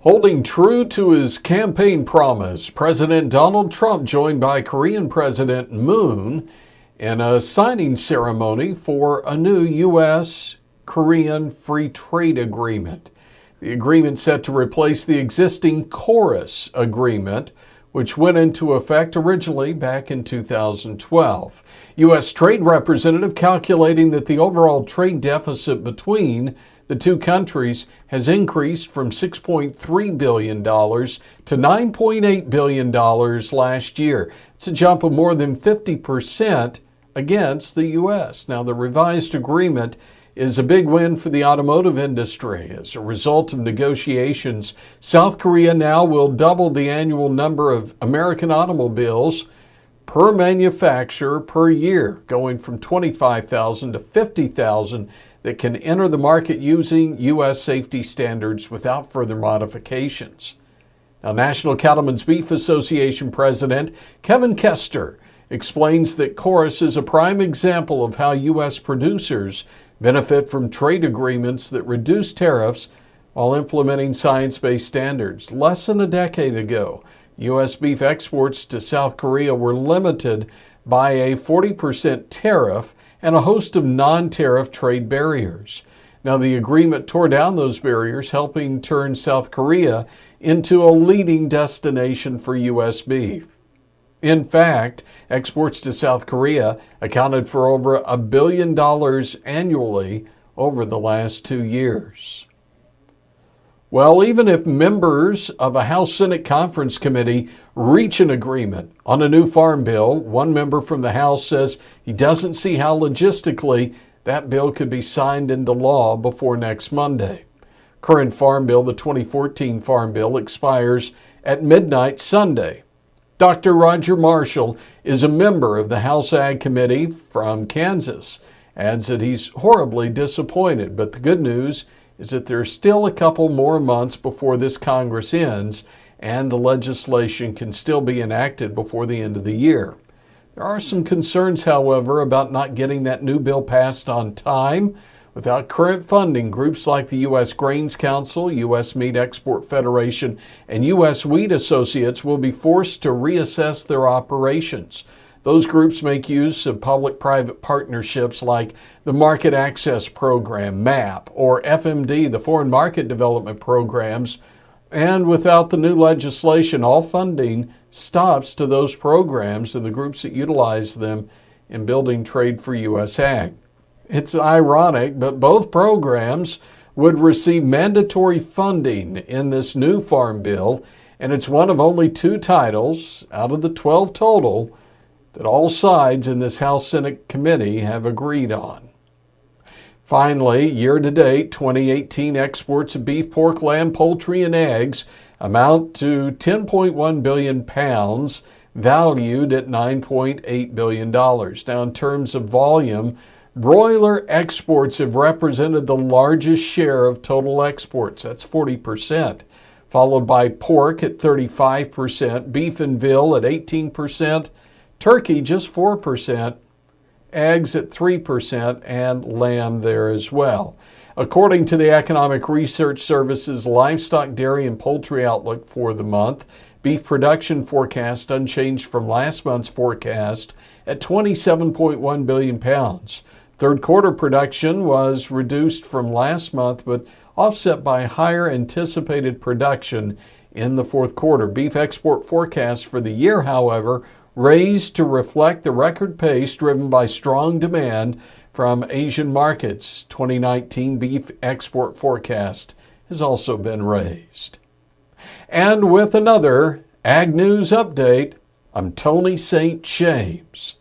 Holding true to his campaign promise, President Donald Trump joined by Korean President Moon in a signing ceremony for a new U.S.-Korean free trade agreement. The agreement set to replace the existing KORUS agreement, which went into effect originally back in 2012. U.S. Trade Representative calculating that the overall trade deficit between the two countries has increased from $6.3 billion to $9.8 billion last year. It's a jump of more than 50% against the U.S. Now, the revised agreement is a big win for the automotive industry. As a result of negotiations, South Korea now will double the annual number of American automobiles per manufacturer per year, going from 25,000 to 50,000 that can enter the market using U.S. safety standards without further modifications. Now, National Cattlemen's Beef Association President Kevin Kester explains that KORUS is a prime example of how U.S. producers benefit from trade agreements that reduce tariffs while implementing science-based standards. Less than a decade ago, U.S. beef exports to South Korea were limited by a 40% tariff and a host of non-tariff trade barriers. Now, the agreement tore down those barriers, helping turn South Korea into a leading destination for U.S. beef. In fact, exports to South Korea accounted for over $1 billion annually over the last 2 years. Well, even if members of a House-Senate Conference Committee reach an agreement on a new farm bill, one member from the House says he doesn't see how logistically that bill could be signed into law before next Monday. Current farm bill, the 2014 farm bill, expires at midnight Sunday. Dr. Roger Marshall is a member of the House Ag Committee from Kansas, adds that he's horribly disappointed, but the good news is that there's still a couple more months before this Congress ends and the legislation can still be enacted before the end of the year. There are some concerns, however, about not getting that new bill passed on time. Without current funding, groups like the U.S. Grains Council, U.S. Meat Export Federation, and U.S. Wheat Associates will be forced to reassess their operations. Those groups make use of public-private partnerships like the Market Access Program, MAP, or FMD, the Foreign Market Development Programs. And without the new legislation, all funding stops to those programs and the groups that utilize them in building trade for U.S. ag. It's ironic, but both programs would receive mandatory funding in this new farm bill, and it's one of only 2 titles out of the 12 total that all sides in this House-Senate committee have agreed on. Finally, year-to-date 2018 exports of beef, pork, lamb, poultry, and eggs amount to 10.1 billion pounds, valued at $9.8 billion. Now, in terms of volume, broiler exports have represented the largest share of total exports. That's 40%, followed by pork at 35%, beef and veal at 18%, turkey just 4%, eggs at 3%, and lamb there as well. According to the Economic Research Service's Livestock, Dairy, and Poultry Outlook for the month, beef production forecast unchanged from last month's forecast at 27.1 billion pounds. Third quarter production was reduced from last month, but offset by higher anticipated production in the fourth quarter. Beef export forecast for the year, however, raised to reflect the record pace driven by strong demand from Asian markets. 2019 beef export forecast has also been raised. And with another Ag News update, I'm Tony St. James.